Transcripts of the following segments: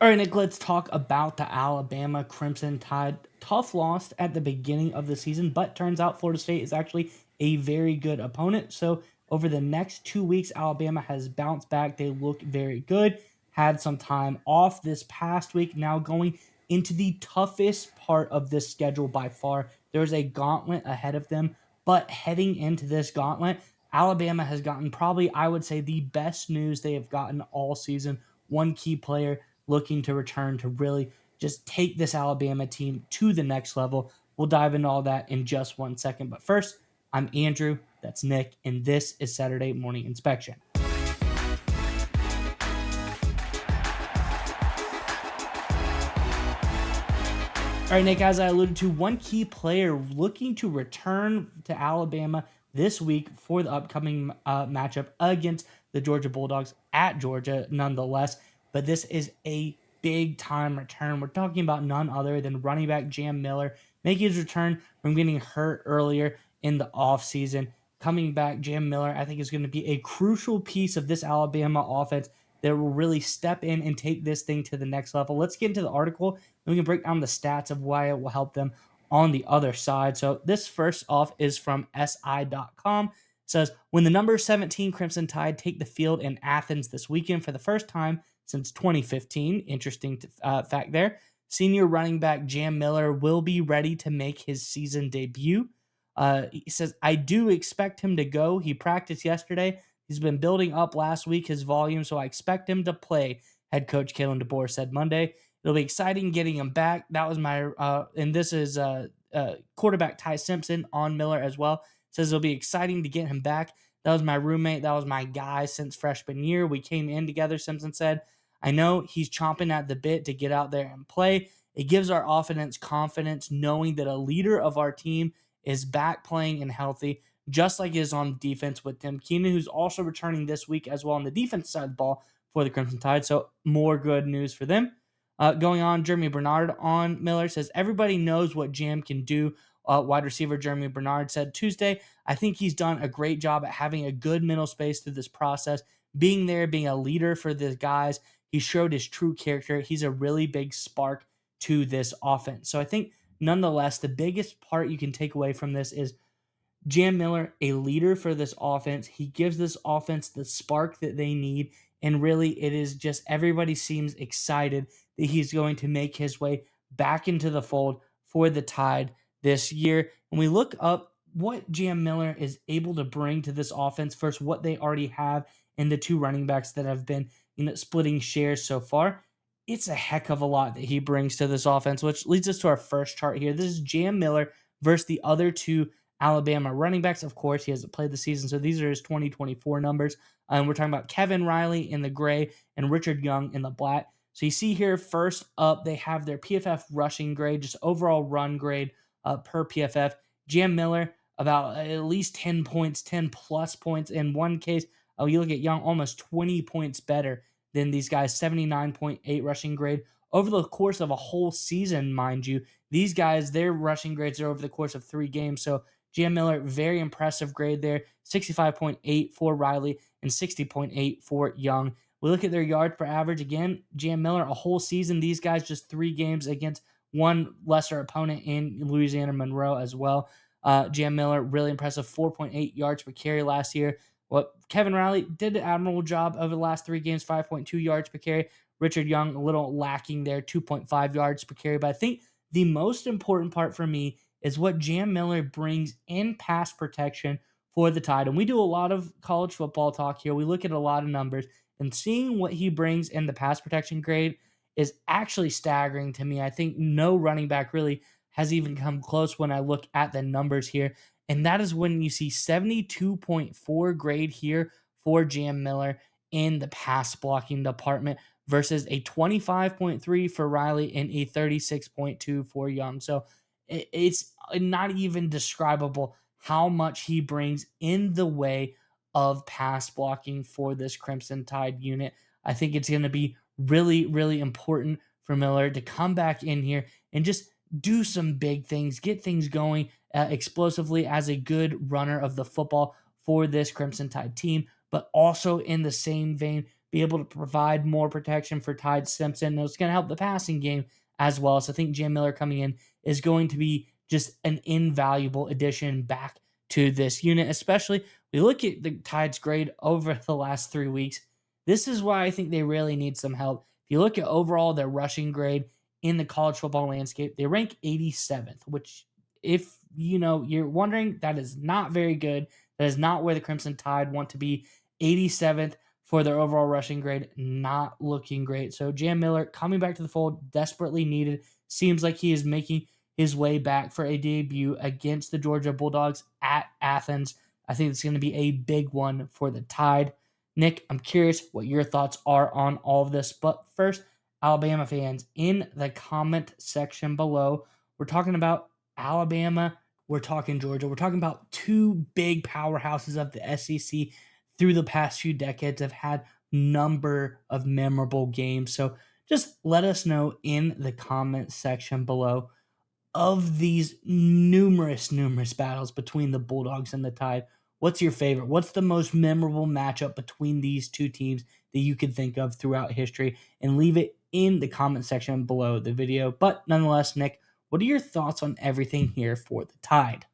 All right, Nick, let's talk about the Alabama Crimson Tide. Tough loss at the beginning of the season, but turns out Florida State is actually a very good opponent. So, over the next 2 weeks, Alabama has bounced back. They look very good. Had some time off this past week. Now going into the toughest part of this schedule by far. There's a gauntlet ahead of them. But heading into this gauntlet, Alabama has gotten probably, I would say, the best news they have gotten all season. One key player looking to return to really just take this Alabama team to the next level. We'll dive into all that in just 1 second. But first, I'm Andrew, that's Nick, and this is Saturday Morning Inspection. All right, Nick, as I alluded to, one key player looking to return to Alabama this week for the upcoming matchup against the Georgia Bulldogs at Georgia, nonetheless. But this is a big time return. We're talking about none other than running back Jam Miller making his return from getting hurt earlier in the offseason. Coming back, Jam Miller, I think, is going to be a crucial piece of this Alabama offense that will really step in and take this thing to the next level. Let's get into the article and we can break down the stats of why it will help them on the other side. So this first off is from SI.com. It says, when the number 17 Crimson Tide take the field in Athens this weekend for the first time since 2015, interesting fact there, senior running back Jam Miller will be ready to make his season debut. He says, I do expect him to go. He practiced yesterday. He's been building up last week his volume, so I expect him to play, head coach Kalen DeBoer said Monday. It'll be exciting getting him back. That was my, and this is quarterback Ty Simpson on Miller as well. Says it'll be exciting to get him back. That was my roommate. That was my guy since freshman year. We came in together, Simpson said. I know he's chomping at the bit to get out there and play. It gives our offense confidence knowing that a leader of our team is back playing and healthy, just like it is on defense with Tim Keenan, who's also returning this week as well on the defense side of the ball for the Crimson Tide. So more good news for them. Going on, Jeremy Bernard on Miller says, everybody knows what Jam can do. Wide receiver Jeremy Bernard said Tuesday, I think he's done a great job at having a good mental space through this process, being there, being a leader for the guys. He showed his true character. He's a really big spark to this offense. So I think, nonetheless, the biggest part you can take away from this is Jam Miller, a leader for this offense. He gives this offense the spark that they need. And really, it is just everybody seems excited that he's going to make his way back into the fold for the Tide this year. And we look up what Jam Miller is able to bring to this offense. First, what they already have, and the two running backs that have been splitting shares so far. It's a heck of a lot that he brings to this offense, which leads us to our first chart here. This is Jam Miller versus the other two Alabama running backs. Of course, he hasn't played the season, so these are his 2024 numbers. We're talking about Kevin Riley in the gray and Richard Young in the black. So you see here, first up, they have their PFF rushing grade, just overall run grade per PFF. Jam Miller, about at least 10 points, 10 plus points. In one case, you look at Young, almost 20 points better than these guys, 79.8 rushing grade. Over the course of a whole season, mind you, these guys, their rushing grades are over the course of 3 games. So Jam Miller, very impressive grade there, 65.8 for Riley and 60.8 for Young. We look at their yards per average. Again, Jam Miller, a whole season. These guys just 3 games against one lesser opponent in Louisiana Monroe as well. Jam Miller, really impressive, 4.8 yards per carry last year. Well, Kevin Riley did an admirable job over the last 3 games, 5.2 yards per carry. Richard Young, a little lacking there, 2.5 yards per carry. But I think the most important part for me is what Jam Miller brings in pass protection for the Tide. And we do a lot of college football talk here. We look at a lot of numbers, and seeing what he brings in the pass protection grade is actually staggering to me. I think no running back really has even come close when I look at the numbers here. And that is when you see 72.4 grade here for Jam Miller in the pass blocking department versus a 25.3 for Riley and a 36.2 for Young. So it's not even describable how much he brings in the way of pass blocking for this Crimson Tide unit. I think it's going to be really, really important for Miller to come back in here and just do some big things, get things going explosively as a good runner of the football for this Crimson Tide team, but also in the same vein, be able to provide more protection for Ty Simpson. It's going to help the passing game as well. So I think Jam Miller coming in is going to be just an invaluable addition back to this unit, especially we look at the Tide's grade over the last 3 weeks. This is why I think they really need some help. If you look at overall their rushing grade in the college football landscape, they rank 87th, which if you're wondering, that is not very good. That is not where the Crimson Tide want to be. 87th for their overall rushing grade, not looking great. So Jam Miller coming back to the fold, desperately needed. Seems like he is making his way back for a debut against the Georgia Bulldogs at Athens. I think it's going to be a big one for the Tide. Nick, I'm curious what your thoughts are on all of this. But first, Alabama fans, in the comment section below, we're talking about Alabama, we're talking Georgia, we're talking about two big powerhouses of the SEC through the past few decades have had number of memorable games. So just let us know in the comment section below of these numerous battles between the Bulldogs and the Tide. What's your favorite? What's the most memorable matchup between these two teams that you could think of throughout history? And leave it in the comment section below the video. But nonetheless, Nick, what are your thoughts on everything here for the Tide?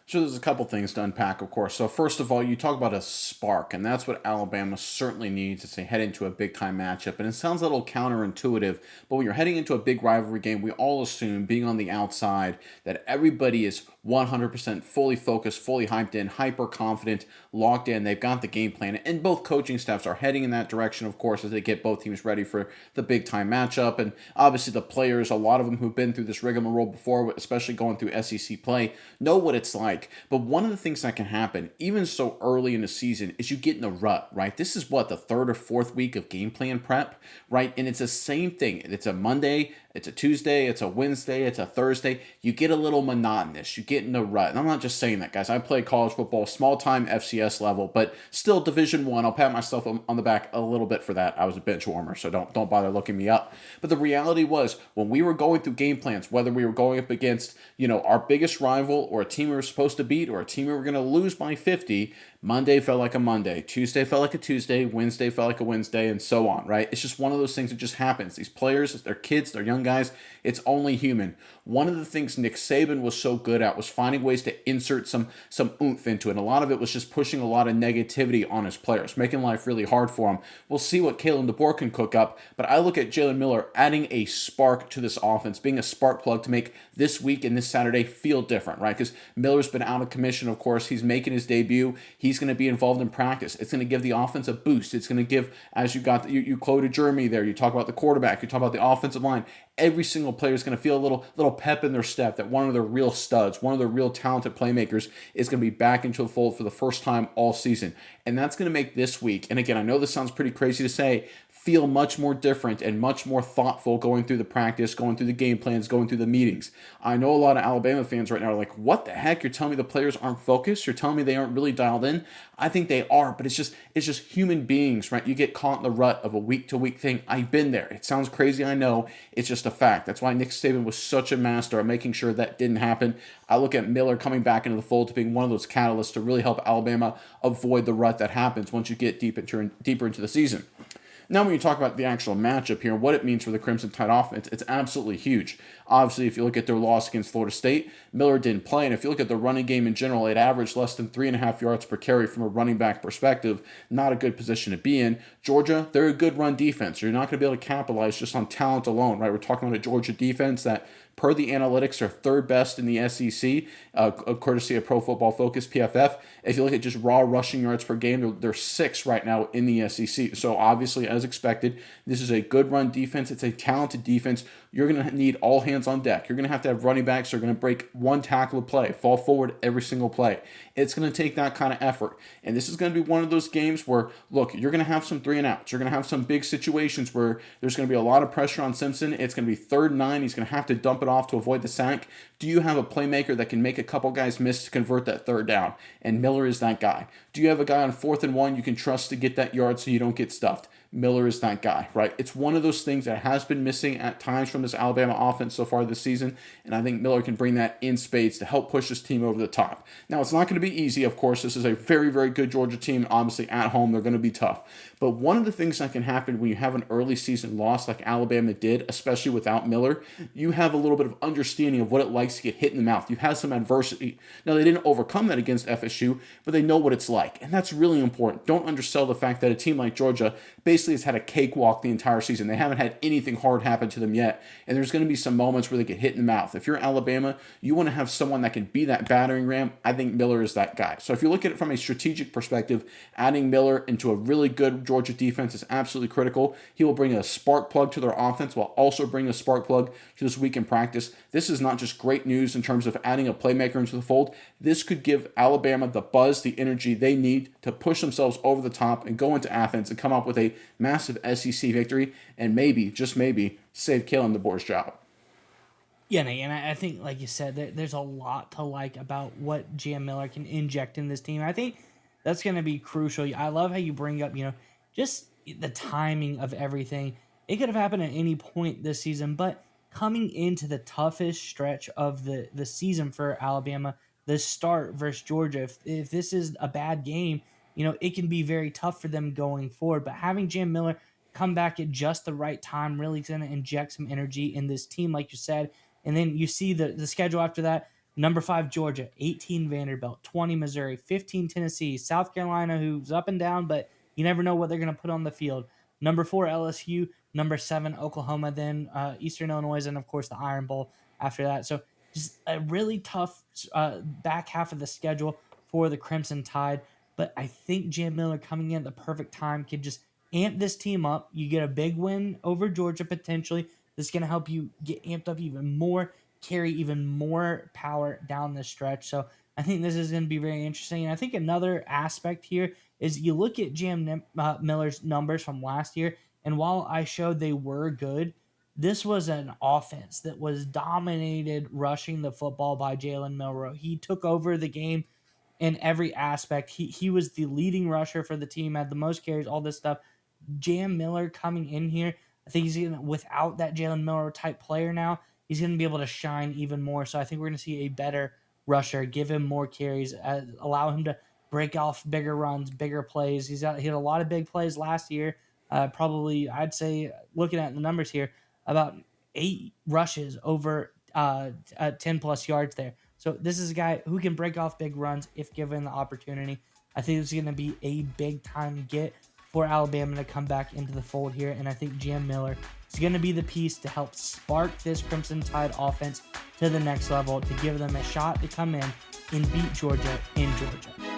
So there's a couple things to unpack, of course. So first of all, you talk about a spark, and that's what Alabama certainly needs as they head into a big-time matchup. And it sounds a little counterintuitive, but when you're heading into a big rivalry game, we all assume, being on the outside, that everybody is 100% fully focused, fully hyped in, hyper-confident, locked in. They've got the game plan, and both coaching staffs are heading in that direction, of course, as they get both teams ready for the big-time matchup. And obviously the players, a lot of them who've been through this rigmarole before, especially going through SEC play, know what it's like. But one of the things that can happen, even so early in the season, is you get in a rut, right? This is what, the third or fourth week of game plan prep, right? And it's the same thing. It's a Monday, it's a Tuesday, it's a Wednesday, it's a Thursday. You get a little monotonous. You get in a rut. And I'm not just saying that, guys. I played college football, small-time FCS level, but still Division I. I'll pat myself on the back a little bit for that. I was a bench warmer, so don't bother looking me up. But the reality was, when we were going through game plans, whether we were going up against, our biggest rival or a team we were supposed to beat or a team we were going to lose by 50, Monday felt like a Monday, Tuesday felt like a Tuesday, Wednesday felt like a Wednesday, and so on, right? It's just one of those things that just happens. These players, they're kids, they're young guys. It's only human. One of the things Nick Saban was so good at was finding ways to insert some oomph into it. And a lot of it was just pushing a lot of negativity on his players, making life really hard for them. We'll see what Kalen DeBoer can cook up, but I look at Jalen Miller adding a spark to this offense, being a spark plug to make this week and this Saturday feel different, right? Because Miller's been out of commission, of course. He's making his debut. He's going to be involved in practice. It's going to give the offense a boost. It's going to give, as you quoted Jeremy there, you talk about the quarterback, you talk about the offensive line. Every single player is going to feel a little pep in their step that one of their real studs, one of their real talented playmakers is going to be back into the fold for the first time all season. And that's going to make this week, and again, I know this sounds pretty crazy to say, feel much more different and much more thoughtful going through the practice, going through the game plans, going through the meetings. I know a lot of Alabama fans right now are like, what the heck? You're telling me the players aren't focused? You're telling me they aren't really dialed in? I think they are, but it's just human beings, right? You get caught in the rut of a week-to-week thing. I've been there. It sounds crazy, I know. It's just a fact. That's why Nick Saban was such a master at making sure that didn't happen. I look at Miller coming back into the fold to being one of those catalysts to really help Alabama avoid the rut that happens once you get deeper into the season. Now, when you talk about the actual matchup here, what it means for the Crimson Tide offense, it's absolutely huge. Obviously, if you look at their loss against Florida State, Miller didn't play. And if you look at the running game in general, it averaged less than 3.5 yards per carry from a running back perspective. Not a good position to be in. Georgia, they're a good run defense. You're not going to be able to capitalize just on talent alone, right? We're talking about a Georgia defense that, per the analytics, are third best in the SEC, courtesy of Pro Football Focus, PFF. If you look at just raw rushing yards per game, they're sixth right now in the SEC. So obviously, as expected, this is a good run defense. It's a talented defense. You're going to need all hands on deck. You're going to have running backs who are going to break one tackle a play, fall forward every single play. It's going to take that kind of effort. And this is going to be one of those games where, look, you're going to have some 3-and-outs. You're going to have some big situations where there's going to be a lot of pressure on Simpson. It's going to be 3rd and 9. He's going to have to dump it off to avoid the sack. Do you have a playmaker that can make a couple guys miss to convert that 3rd down? And Miller is that guy. Do you have a guy on 4th and 1 you can trust to get that yard so you don't get stuffed? Miller is that guy, right? It's one of those things that has been missing at times from this Alabama offense so far this season, and I think Miller can bring that in spades to help push this team over the top. Now, it's not going to be easy, of course. This is a very, very good Georgia team. Obviously, at home, they're going to be tough. But one of the things that can happen when you have an early season loss like Alabama did, especially without Miller, you have a little bit of understanding of what it likes to get hit in the mouth. You've had some adversity. Now, they didn't overcome that against FSU, but they know what it's like, and that's really important. Don't undersell the fact that a team like Georgia basically has had a cakewalk the entire season. They haven't had anything hard happen to them yet, and there's going to be some moments where they get hit in the mouth. If you're Alabama, you want to have someone that can be that battering ram. I think Miller is that guy. So if you look at it from a strategic perspective, adding Miller into a really good Georgia defense is absolutely critical. He will bring a spark plug to their offense while also bringing a spark plug to this week in practice. This is not just great news in terms of adding a playmaker into the fold. This could give Alabama the buzz, the energy they need to push themselves over the top and go into Athens and come up with a massive SEC victory and maybe, just maybe, save Kalen DeBoer's job. Yeah, Nate, and I think, like you said, there's a lot to like about what Jam Miller can inject in this team. I think that's going to be crucial. I love how you bring up, just the timing of everything. It could have happened at any point this season, but coming into the toughest stretch of the season for Alabama, the start versus Georgia, if this is a bad game, it can be very tough for them going forward. But having Jam Miller come back at just the right time really is going to inject some energy in this team, like you said. And then you see the schedule after that. Number 5, Georgia, 18 Vanderbilt, 20 Missouri, 15 Tennessee, South Carolina, who's up and down, but you never know what they're going to put on the field. Number 4, LSU, number 7, Oklahoma, then Eastern Illinois, and of course the Iron Bowl after that. So just a really tough back half of the schedule for the Crimson Tide. But I think Jam Miller coming in at the perfect time could just amp this team up. You get a big win over Georgia potentially. This is going to help you get amped up even more, carry even more power down the stretch. So I think this is going to be very interesting. And I think another aspect here is you look at Jam Miller's numbers from last year, and while I showed they were good, this was an offense that was dominated rushing the football by Jalen Milroe. He took over the game in every aspect. He was the leading rusher for the team, had the most carries, all this stuff. Jam Miller coming in here, I think he's gonna, without that Jalen Milroe type player now, he's going to be able to shine even more. So I think we're going to see a better rusher, give him more carries, allow him to break off bigger runs, bigger plays. He had a lot of big plays last year. Probably, I'd say, looking at the numbers here, about 8 rushes over 10-plus yards there. So this is a guy who can break off big runs if given the opportunity. I think this is going to be a big-time get for Alabama to come back into the fold here, and I think Jam Miller is going to be the piece to help spark this Crimson Tide offense to the next level, to give them a shot to come in and beat Georgia in Georgia.